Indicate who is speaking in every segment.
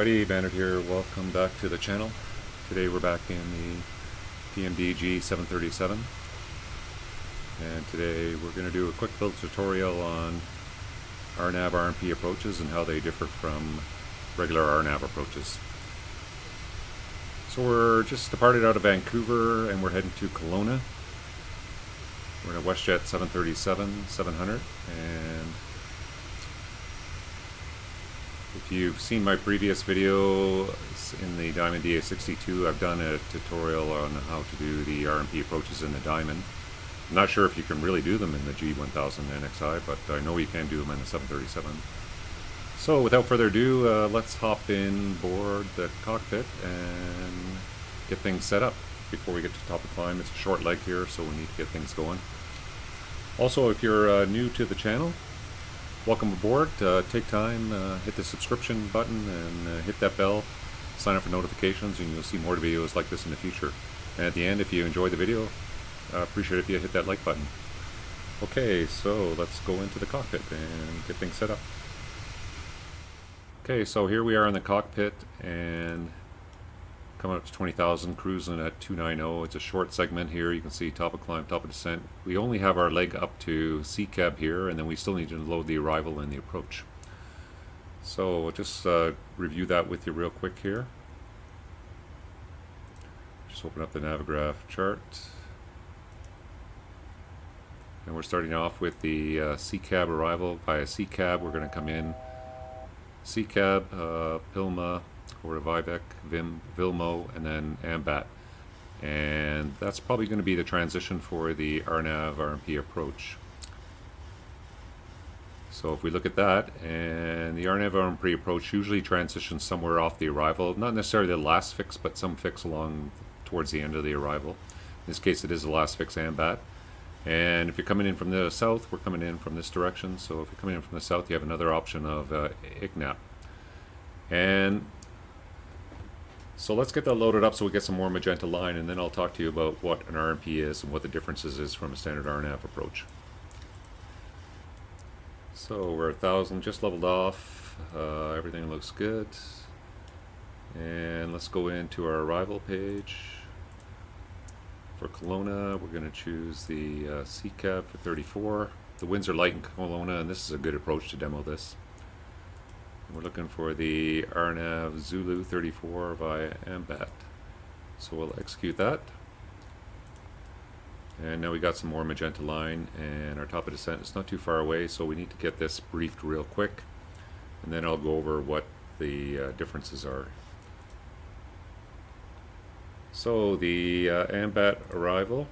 Speaker 1: everybody, Bandit here. Welcome back to the channel. Today we're back in the PMDG 737, and today we're going to do a quick little tutorial on RNAV RNP approaches and how they differ from regular RNAV approaches. So we're just departed out of Vancouver and we're heading to Kelowna. We're in a WestJet 737-700, and if you've seen my previous video in the Diamond DA62, I've done a tutorial on how to do the RNP approaches in the Diamond. I'm not sure if you can really do them in the G1000 NXI, but I know you can do them in the 737. So without further ado, let's hop in board the cockpit and get things set up before we get to the top of the climb. It's a short leg here, so we need to get things going. Also, if you're new to the channel, welcome aboard. Take time, hit the subscription button and hit that bell, sign up for notifications, and you'll see more videos like this in the future. And at the end, if you enjoyed the video, I appreciate it if you hit that like button. Okay, so let's go into the cockpit and get things set up. Okay, so here we are in the cockpit and coming up to 20,000, cruising at 290. It's a short segment here. You can see top of climb, top of descent. We only have our leg up to CCAB here, and then we still need to load the arrival and the approach. So we'll just review that with you real quick here. Just open up the Navigraph chart. And we're starting off with the CCAB arrival. Via CCAB, we're going to come in CCAB, Pilma, or Vivek, Vilmo, and then AMBAT. And that's probably going to be the transition for the RNAV RNP approach. So if we look at that, and the RNAV RNP approach usually transitions somewhere off the arrival, not necessarily the last fix, but some fix along towards the end of the arrival. In this case, it is the last fix AMBAT. And if you're coming in from the south, we're coming in from this direction. So if you're coming in from the south, you have another option of ICNAP. And so let's get that loaded up so we get some more magenta line, and then I'll talk to you about what an RNP is and what the differences is from a standard RNAV approach. So we're 1,000, just leveled off. Everything looks good. And let's go into our arrival page. For Kelowna, we're going to choose the CCAB for 34. The winds are light in Kelowna, and this is a good approach to demo this. We're looking for the RNAV Zulu 34 via AMBAT. So we'll execute that. And now we got some more magenta line, and our top of descent is not too far away, so we need to get this briefed real quick. And then I'll go over what the differences are. So the AMBAT arrival.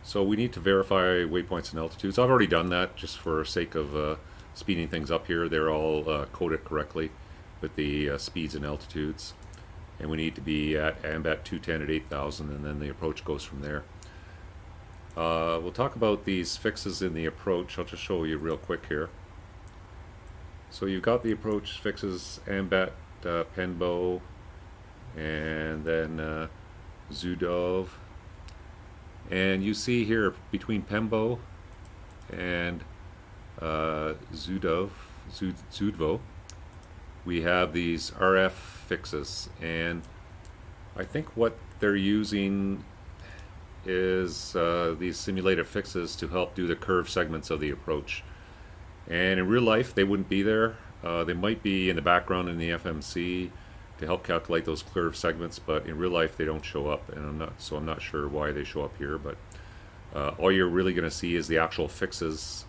Speaker 1: So we need to verify waypoints and altitudes. I've already done that just for sake of speeding things up here. They're all coded correctly with the speeds and altitudes. And we need to be at AMBAT 210 at 8,000, and then the approach goes from there. We'll talk about these fixes in the approach. I'll just show you real quick here. So you've got the approach fixes AMBAT, Penbo, and then Zudov. And you see here between Pembo and Zudvo, we have these RF fixes, and I think what they're using is these simulated fixes to help do the curve segments of the approach. And in real life they wouldn't be there. They might be in the background in the FMC to help calculate those curve segments, but in real life they don't show up, and I'm not sure why they show up here. But all you're really going to see is the actual fixes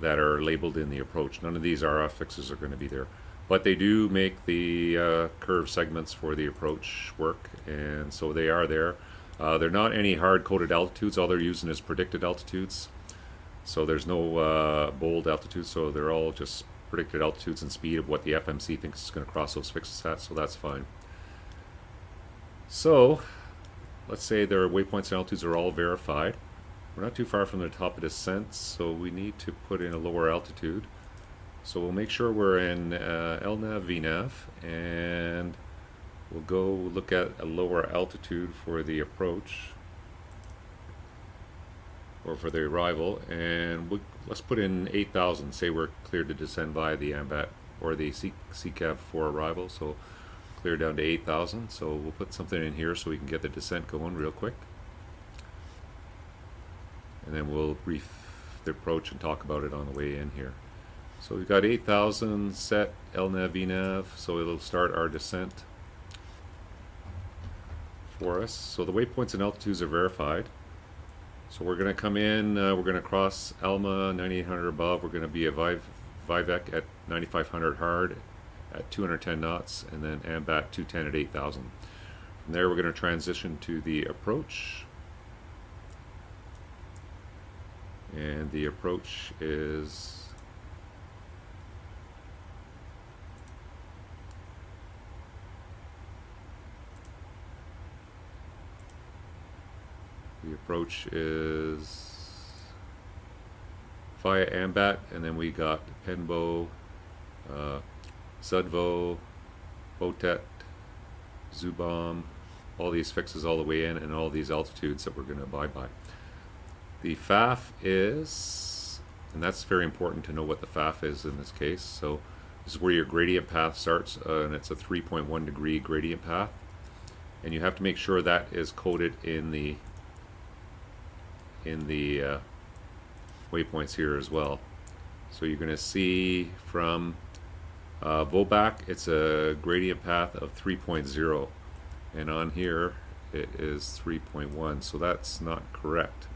Speaker 1: that are labeled in the approach. None of these RF fixes are going to be there, but they do make the curve segments for the approach work, and so they are there. They're not any hard-coded altitudes. All they're using is predicted altitudes, so there's no bold altitudes, so they're all just predicted altitudes and speed of what the FMC thinks is going to cross those fixes at, so that's fine. So let's say their waypoints and altitudes are all verified. We're not too far from the top of descent, so we need to put in a lower altitude. So we'll make sure we're in LNAV, VNAV, and we'll go look at a lower altitude for the approach, or for the arrival, and let's put in 8,000. Say we're cleared to descend via the AMBAT or the CCAV for arrival, so clear down to 8,000. So we'll put something in here so we can get the descent going real quick. And then we'll brief the approach and talk about it on the way in here. So we've got 8,000 set LNAV, VNAV, so it'll start our descent for us. So the waypoints and altitudes are verified. So we're going to come in, we're going to cross Alma 9800 above, we're going to be a Vivek at 9500 hard at 210 knots, and then AMBAT 210 at 8,000. From there we're going to transition to the approach. And the approach is via AMBAT, and then we got Penbo, Zudvo, Botet, Zubom, all these fixes all the way in, and all these altitudes that we're going to abide by. The FAF is, and that's very important to know what the FAF is in this case. So this is where your gradient path starts, and it's a 3.1 degree gradient path, and you have to make sure that is coded in the waypoints here as well. So you're going to see from Vobak, it's a gradient path of 3.0, and on here it is 3.1, so that's not correct.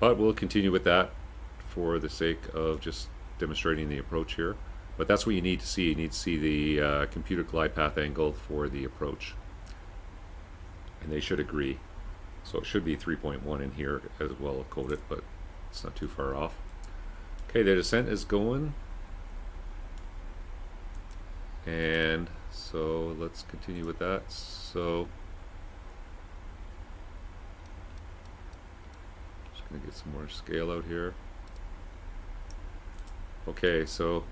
Speaker 1: But we'll continue with that for the sake of just demonstrating the approach here. But that's what you need to see. You need to see the computed glide path angle for the approach, and they should agree. So it should be 3.1 in here as well coded, but it's not too far off. Okay, the descent is going. And so let's continue with that. So just going to get some more scale out here. Okay, so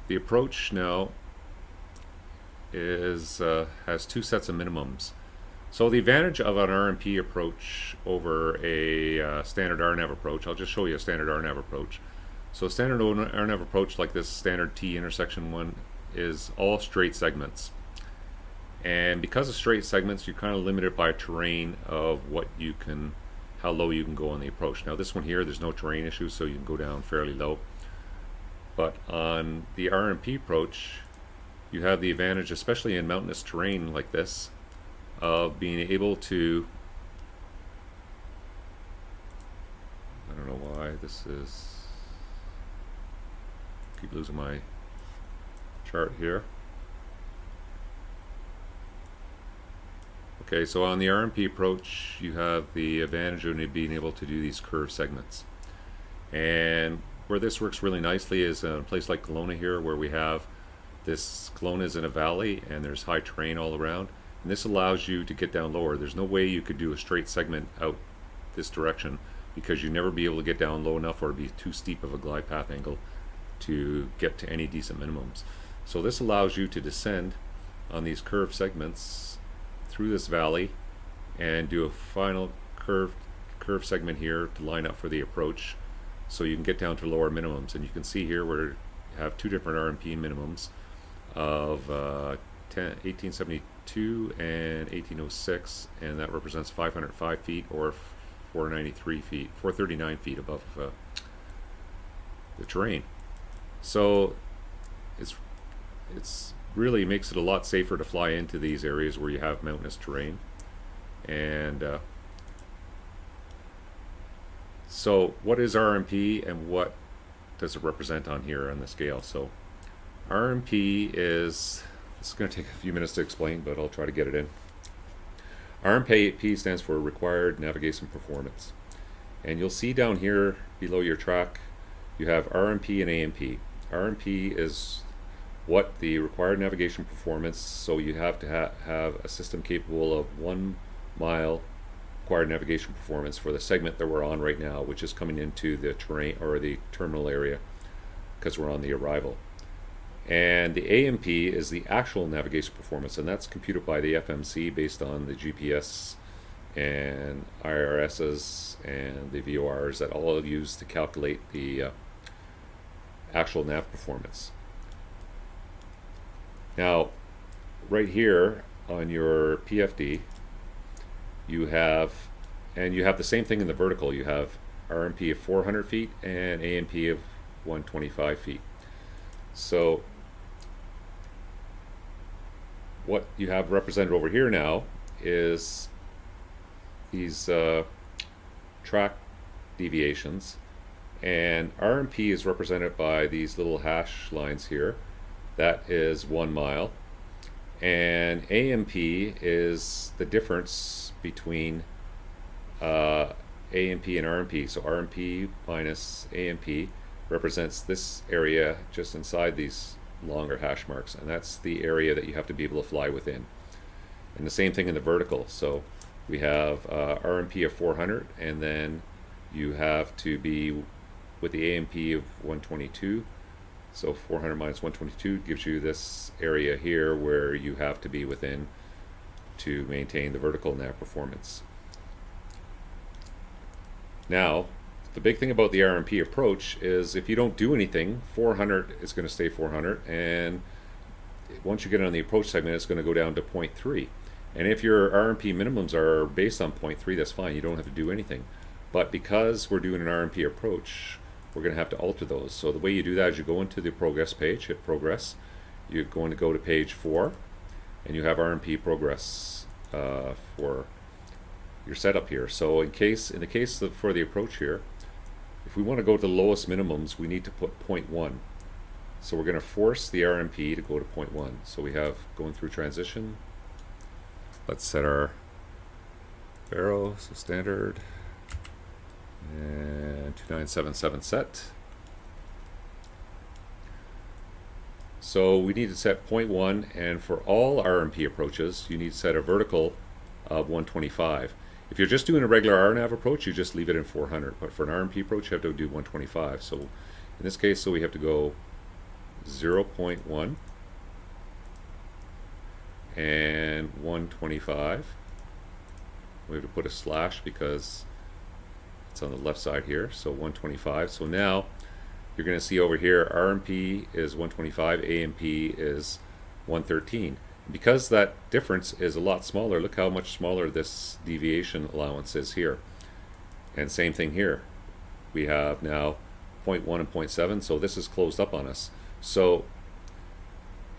Speaker 1: the approach now is has two sets of minimums. So the advantage of an RNP approach over a standard RNAV approach, I'll just show you a standard RNAV approach. So standard RNAV approach, like this standard T intersection one, is all straight segments. And because of straight segments, you're kind of limited by terrain of what you can, how low you can go on the approach. Now this one here, there's no terrain issue, so you can go down fairly low. But on the RNP approach, you have the advantage, especially in mountainous terrain like this, of being able to, I don't know why this is, keep losing my chart here. Okay, so on the RNP approach, you have the advantage of being able to do these curved segments. And where this works really nicely is in a place like Kelowna here, where we have this, Kelowna is in a valley and there's high terrain all around, and this allows you to get down lower. There's no way you could do a straight segment out this direction, because you'd never be able to get down low enough, or it'd be too steep of a glide path angle to get to any decent minimums. So this allows you to descend on these curved segments through this valley and do a final curved segment here to line up for the approach, so you can get down to lower minimums. And you can see here where you have two different RNP minimums of 1872 and 1806, and that represents 505 feet or 439 feet above the terrain. So it's really makes it a lot safer to fly into these areas where you have mountainous terrain. And so what is RNP and what does it represent on here on the scale? So RNP is, this is going to take a few minutes to explain, but I'll try to get it in. RNP stands for Required Navigation Performance. And you'll see down here below your track, you have RNP and AMP. RNP is what the required navigation performance, so you have to have a system capable of 1 mile required navigation performance for the segment that we're on right now, which is coming into the terrain or the terminal area, because we're on the arrival. And the AMP is the actual navigation performance, and that's computed by the FMC based on the GPS and IRSs and the VORs that all use to calculate the actual nav performance. Now, right here on your PFD, you have the same thing in the vertical. You have RNP of 400 feet and AMP of 125 feet. So what you have represented over here now is these track deviations, and RNP is represented by these little hash lines here. That is 1 mile, and AMP is the difference between AMP and RNP. So RNP minus AMP represents this area just inside these longer hash marks, and that's the area that you have to be able to fly within. And the same thing in the vertical. So we have RNP of 400, and then you have to be with the AMP of 122. So 400 minus 122 gives you this area here where you have to be within to maintain the vertical nav performance. Now, the big thing about the RNP approach is if you don't do anything, 400 is going to stay 400, and once you get on the approach segment, it's going to go down to 0.3. And if your RNP minimums are based on 0.3, that's fine. You don't have to do anything. But because we're doing an RNP approach, we're going to have to alter those. So the way you do that is you go into the progress page, hit progress. You're going to go to page 4, and you have RNP progress for your setup here. So in the case for the approach here, if we want to go to the lowest minimums, we need to put 0.1. So we're going to force the RNP to go to 0.1. So we have going through transition. Let's set our baro, so standard, and 2977 set. So we need to set 0.1, and for all RNP approaches, you need to set a vertical of 125. If you're just doing a regular RNAV approach, you just leave it in 400. But for an RNP approach, you have to do 125. So in this case, so we have to go 0.1 and 125. We have to put a slash because it's on the left side here. So 125. So now you're going to see over here, RNP is 125, AMP is 113. Because that difference is a lot smaller, look how much smaller this deviation allowance is here. And same thing here. We have now 0.1 and 0.7, so this is closed up on us. So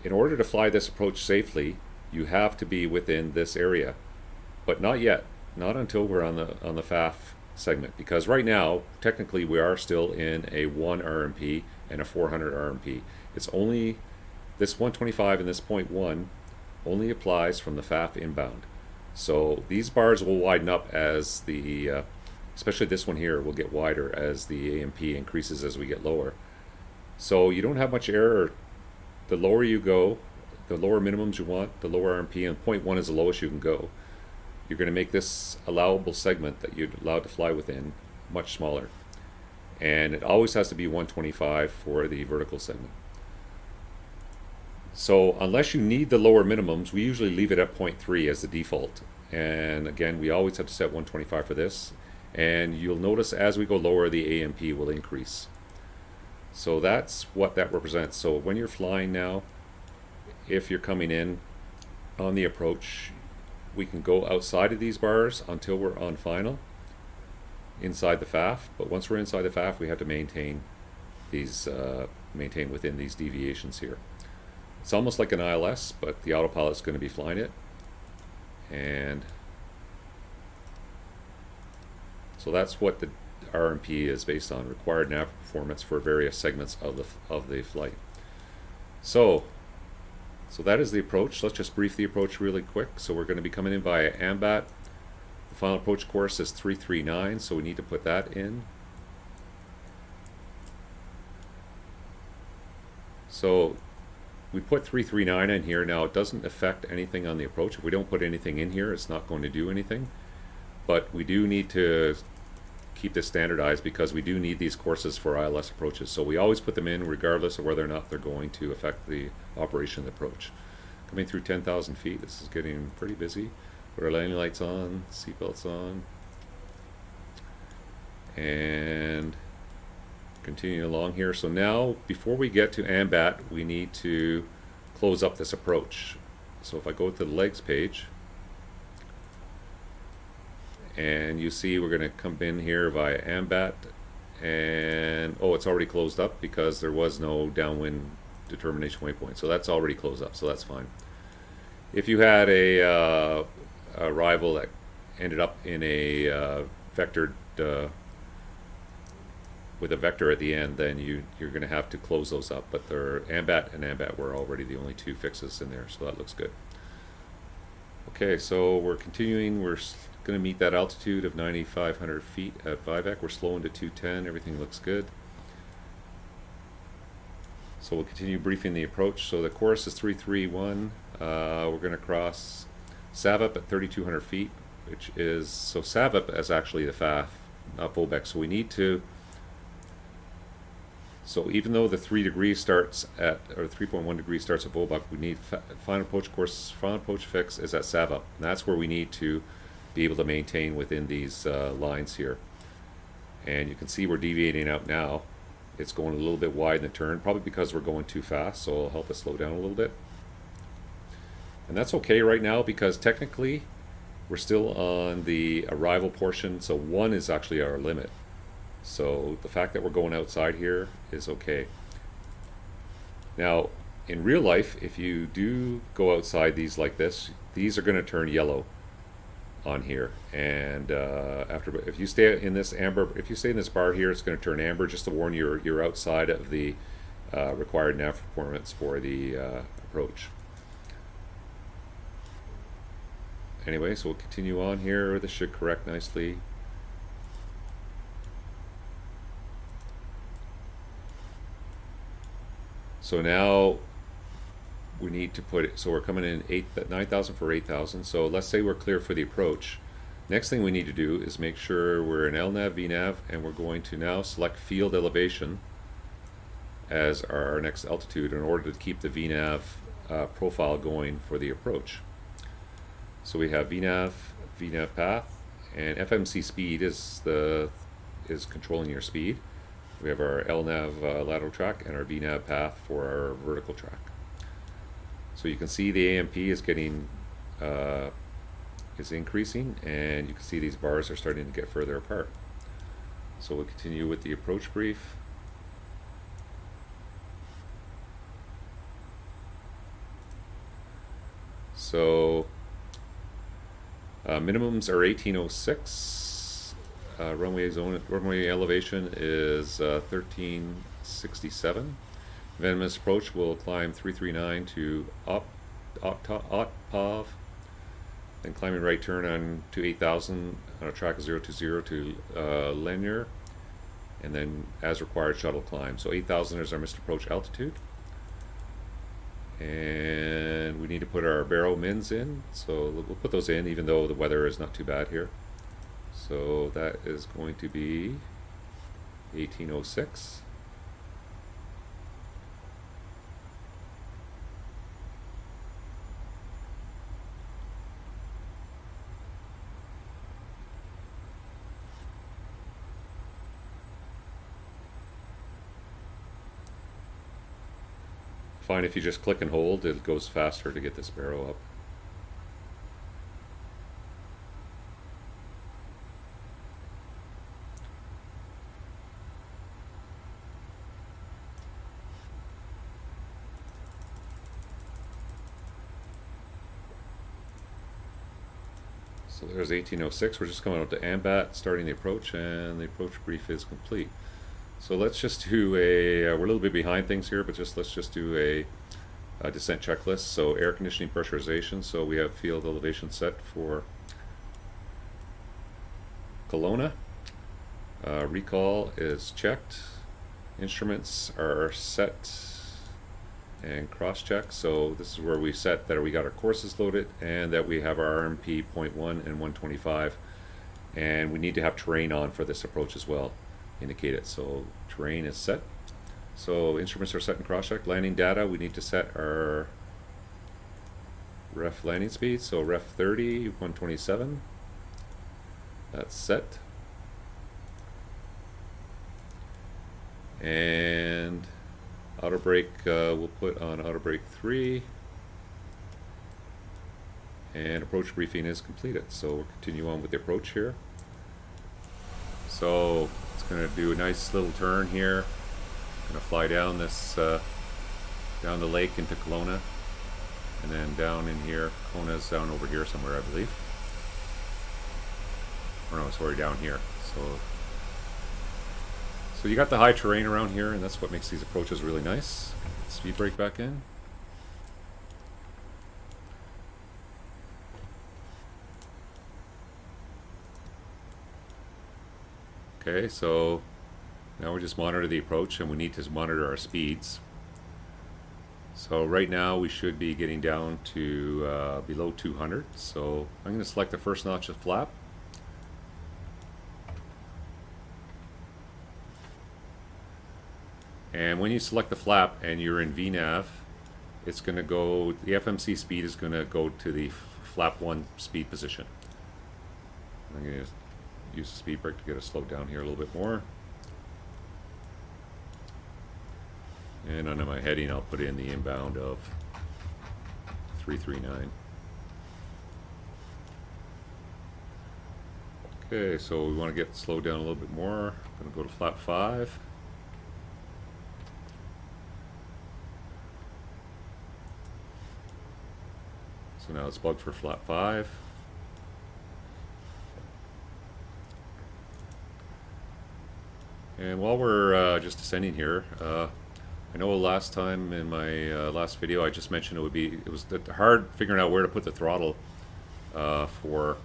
Speaker 1: in order to fly this approach safely, you have to be within this area. But not yet, not until we're on the FAF segment, because right now, technically we are still in a 1 RNP and a 400 RNP. It's only this 125 and this 0.1 only applies from the FAF inbound. So these bars will widen up as the, especially this one here, will get wider as the AMP increases as we get lower. So you don't have much error. The lower you go, the lower minimums you want, the lower RNP, and 0.1 is the lowest you can go. You're going to make this allowable segment that you're allowed to fly within much smaller. And it always has to be 125 for the vertical segment. So unless you need the lower minimums, we usually leave it at 0.3 as the default. And again, we always have to set 125 for this. And you'll notice as we go lower, the AMP will increase. So that's what that represents. So when you're flying now, if you're coming in on the approach, we can go outside of these bars until we're on final, inside the FAF. But once we're inside the FAF, we have to maintain these, maintain within these deviations here. It's almost like an ILS, but the autopilot's going to be flying it. And so that's what the RNP is based on, required nav performance for various segments of the flight. So that is the approach. Let's just brief the approach really quick. So we're going to be coming in via AMBAT. The final approach course is 339, so we need to put that in. So we put 339 in here. Now it doesn't affect anything on the approach. If we don't put anything in here, it's not going to do anything. But we do need to keep this standardized because we do need these courses for ILS approaches. So we always put them in regardless of whether or not they're going to affect the operation of the approach. Coming through 10,000 feet, this is getting pretty busy. Put our landing lights on, seatbelts on, and continue along here. So now, before we get to AMBAT, we need to close up this approach. So if I go to the legs page, and you see we're going to come in here via AMBAT, and oh, it's already closed up because there was no downwind determination waypoint. So that's already closed up, so that's fine. If you had a rival that ended up in a vectored with a vector at the end, then you're going to have to close those up. But they're AMBAT and AMBAT were already the only two fixes in there, so that looks good. Okay, so we're continuing. We're going to meet that altitude of 9,500 feet at Vivek. We're slowing to 210. Everything looks good. So we'll continue briefing the approach. So the course is 331. We're going to cross Savup at 3,200 feet, which is, so Savup is actually the FAF, not Vovek. So we need to, so even though the 3 degrees starts at, or 3.1 degrees starts at Vovek, we need final approach course, final approach fix is at Savup. And that's where we need to be able to maintain within these lines here. And you can see we're deviating out now. It's going a little bit wide in the turn, probably because we're going too fast, so it'll help us slow down a little bit. And that's okay right now because technically we're still on the arrival portion, so 1 is actually our limit. So the fact that we're going outside here is okay. Now, in real life, if you do go outside these like this, these are going to turn yellow on here, and if you stay in this amber, if you stay in this bar here, it's going to turn amber, just to warn you you're outside of the required nav performance for the approach. Anyway, so we'll continue on here. This should correct nicely. So now we need to put it, so we're coming in 9,000 for 8,000. So let's say we're clear for the approach. Next thing we need to do is make sure we're in LNAV, VNAV, and we're going to now select field elevation as our next altitude in order to keep the VNAV profile going for the approach. So we have VNAV, VNAV path, and FMC speed is controlling your speed. We have our LNAV lateral track and our VNAV path for our vertical track. So you can see the AMP is getting is increasing, and you can see these bars are starting to get further apart. So we'll continue with the approach brief. So minimums are 1806. Runway elevation is 1367. Venomous approach will climb 339 to Otpov, then climbing right turn on to 8,000 on a track of 020 to linear, and then as required shuttle climb. So 8,000 is our missed approach altitude. And we need to put our barrel mins in, so we'll put those in even though the weather is not too bad here. So that is going to be 1806. Fine if you just click and hold, it goes faster to get this barrel up. So there's 1806. We're just coming up to AMBAT, starting the approach, and the approach brief is complete. So let's just do we're a little bit behind things here, but let's just do a descent checklist. So air conditioning, pressurization. So we have field elevation set for Kelowna. Recall is checked. Instruments are set and cross-checked. So this is where we set that we got our courses loaded and that we have our RNP 0.1 and 125. And we need to have terrain on for this approach as well. Indicate it. So terrain is set. So instruments are set and cross-checked. Landing data, we need to set our ref landing speed, so ref 30, 127. That's set. And auto brake, we'll put on auto brake 3. And approach briefing is completed. So we'll continue on with the approach here. So it's going to do a nice little turn here. Going to fly down this, down the lake into Kelowna. And then down in here. Kelowna's down over here somewhere, I believe. Or no, sorry, down here. So you got the high terrain around here, and that's what makes these approaches really nice. Speed brake back in. Okay, so now we just monitor the approach, and we need to monitor our speeds. So right now we should be getting down to below 200. So I'm going to select the first notch of flap. And when you select the flap and you're in VNAV, it's going to go, the FMC speed is going to go to the flap 1 speed position. I'm going to use the speed brake to get us slowed down here a little bit more. And under my heading, I'll put in the inbound of 339. Okay, so we want to get slowed down a little bit more. I'm going to go to flap 5. So now it's bugged for flap 5. And while we're just descending here, I know last time in my last video I just mentioned it was hard figuring out where to put the throttle for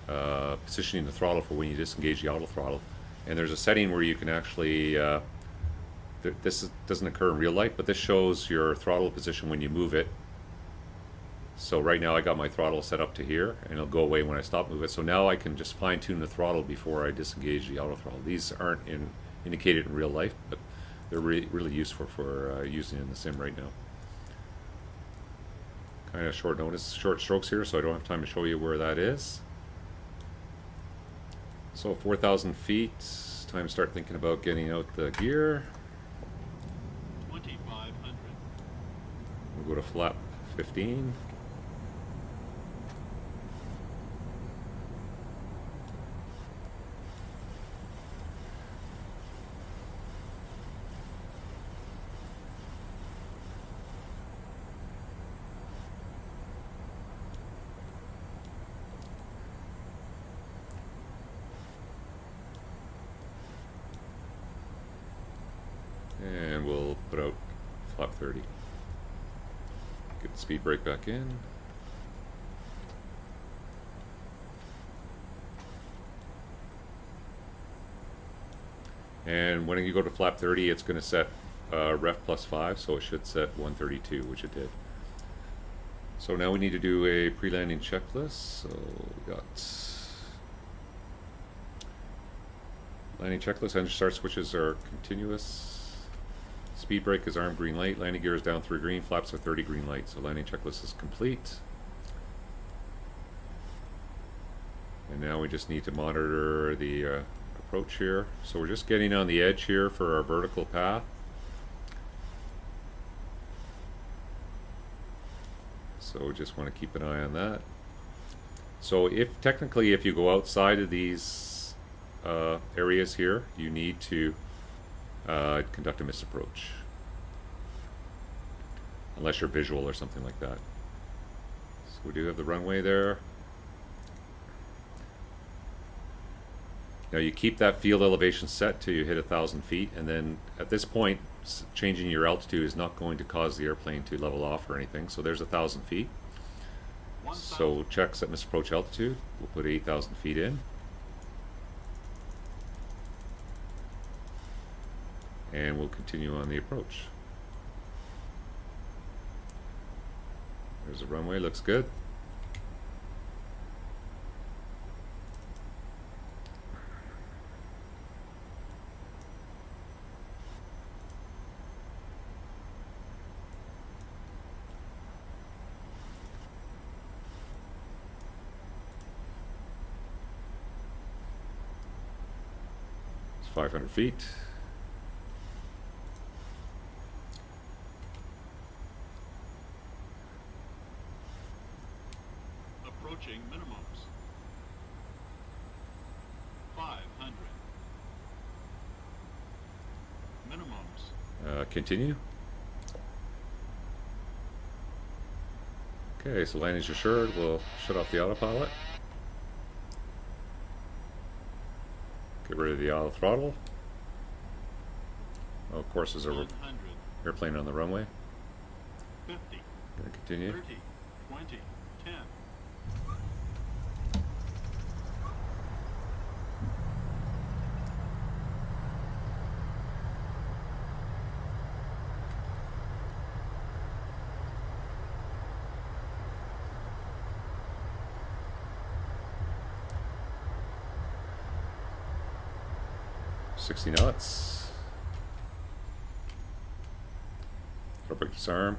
Speaker 1: positioning the throttle for when you disengage the auto throttle. And there's a setting where you can actually, doesn't occur in real life, but this shows your throttle position when you move it. So right now I got my throttle set up to here, and it'll go away when I stop moving it. So now I can just fine tune the throttle before I disengage the auto throttle. These aren't indicated in real life, but they're really useful for using in the sim right now. Kind of short strokes here, so I don't have time to show you where that is. So 4,000 feet, time to start thinking about getting out the gear.
Speaker 2: 2,500.
Speaker 1: We'll go to flap 15. And we'll put out flap 30. Get the speed brake back in. And when you go to flap 30, it's going to set ref plus 5, so it should set 132, which it did. So now we need to do a pre-landing checklist. So we got landing checklist. Engine start switches are continuous. Speed brake is armed green light. Landing gear is down 3 green. Flaps are 30 green light. So landing checklist is complete. And now we just need to monitor the approach here. So we're just getting on the edge here for our vertical path. So we just want to keep an eye on that. So technically if you go outside of these areas here, you need to conduct a missed approach. Unless you're visual or something like that. So we do have the runway there. Now you keep that field elevation set till you hit 1,000 feet, and then at this point changing your altitude is not going to cause the airplane to level off or anything. So there's 1,000 feet. So check set missed approach altitude. We'll put 8,000 feet in. And we'll continue on the approach. There's the runway, looks good. 500 feet.
Speaker 2: Approaching minimums. 500. Minimums.
Speaker 1: Continue. Okay, so landing's assured. We'll shut off the autopilot. Get rid of the auto throttle. Oh, of course, there's an airplane on the runway.
Speaker 2: 50.
Speaker 1: Gonna continue.
Speaker 2: 30. 20. 10.
Speaker 1: $60 knots. I'll break this arm.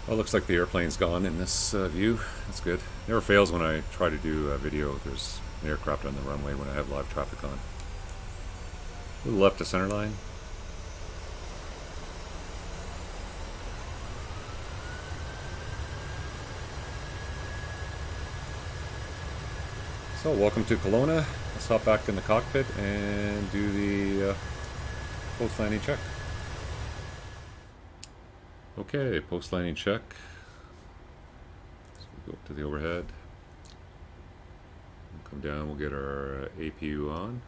Speaker 1: Well, it looks like the airplane's gone in this view. That's good. Never fails when I try to do a video. There's an aircraft on the runway when I have live traffic on. A little left to center line. So, welcome to Kelowna. Let's hop back in the cockpit and do the post-landing check. Okay, post-landing check. So we'll go up to the overhead. We'll come down, we'll get our APU on.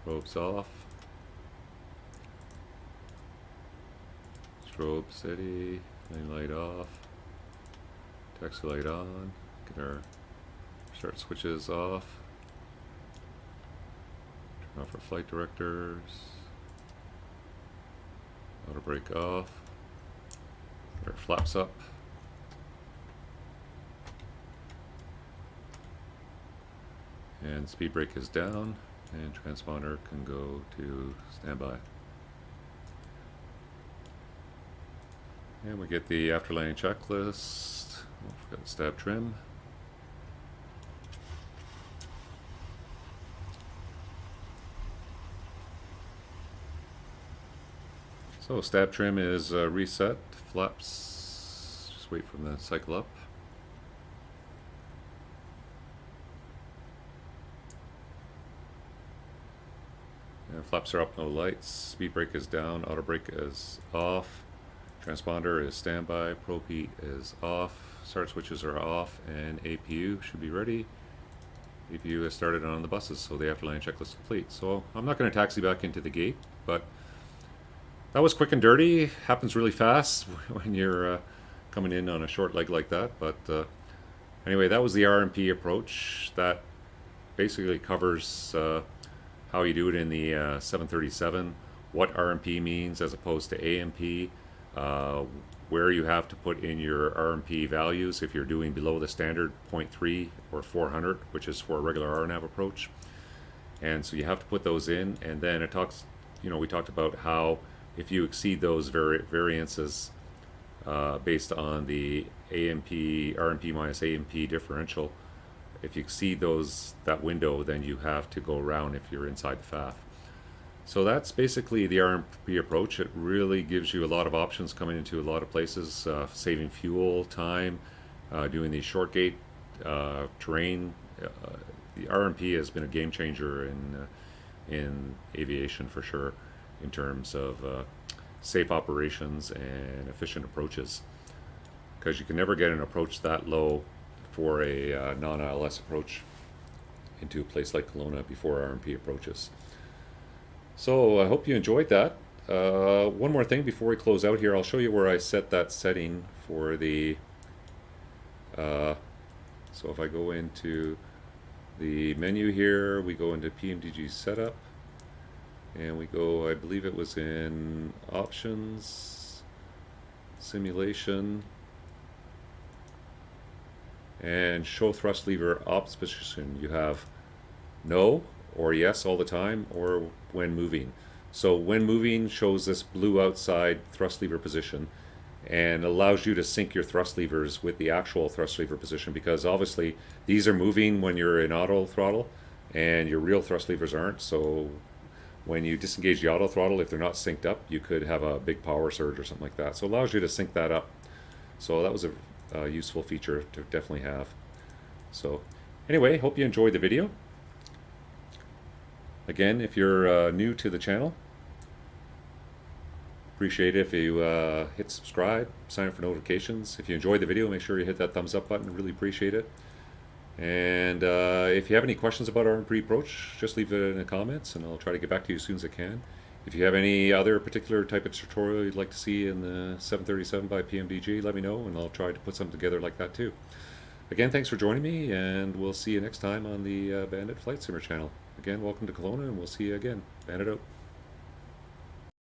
Speaker 1: Ropes off. Strobe steady. Lane light off. Taxi light on. Get our start switches off. Turn off our flight directors. Auto brake off. Get our flaps up. And speed brake is down, and transponder can go to standby. And we get the after landing checklist. Oh, forgot stab trim. So stab trim is reset. Flaps, just wait for them to cycle up. And flaps are up, no lights. Speed brake is down, auto brake is off. Transponder is standby, probe heat is off. Start switches are off, and APU should be ready. APU has started on the buses, so the after landing checklist is complete. So I'm not going to taxi back into the gate, but that was quick and dirty. Happens really fast when you're coming in on a short leg like that. But anyway, that was the RNP approach. That basically covers how you do it in the 737, what RNP means as opposed to ANP, where you have to put in your RNP values if you're doing below the standard 0.3 or 400, which is for a regular RNAV approach. And so you have to put those in, and then it talks, we talked about how if you exceed those variances based on the ANP, RNP minus ANP differential, if you exceed that window, then you have to go around if you're inside the FAF. So that's basically the RNP approach. It really gives you a lot of options coming into a lot of places, saving fuel, time, doing these short gate terrain. The RNP has been a game changer in aviation for sure, in terms of safe operations and efficient approaches, because you can never get an approach that low for a non-ILS approach into a place like Kelowna before RNP approaches. So I hope you enjoyed that. One more thing before we close out here, I'll show you where I set that setting for the so if I go into the menu here, we go into PMDG setup, and we go, I believe it was in options, simulation, And show thrust lever ops position. You have no or yes all the time, or when moving. So when moving shows this blue outside thrust lever position and allows you to sync your thrust levers with the actual thrust lever position, because obviously these are moving when you're in auto throttle and your real thrust levers aren't. So when you disengage the auto throttle, if they're not synced up, you could have a big power surge or something like that. So it allows you to sync that up. So that was a useful feature to definitely have. So anyway, hope you enjoyed the video. Again, if you're new to the channel, appreciate it if you hit subscribe, sign up for notifications. If you enjoyed the video, make sure you hit that thumbs up button. Really appreciate it. And if you have any questions about RNP approach, just leave it in the comments and I'll try to get back to you as soon as I can. If you have any other particular type of tutorial you'd like to see in the 737 by PMDG, let me know and I'll try to put something together like that too. Again, thanks for joining me, and we'll see you next time on the Bandit Flight Simmer channel. Again, welcome to Kelowna, and we'll see you again. Bandit out.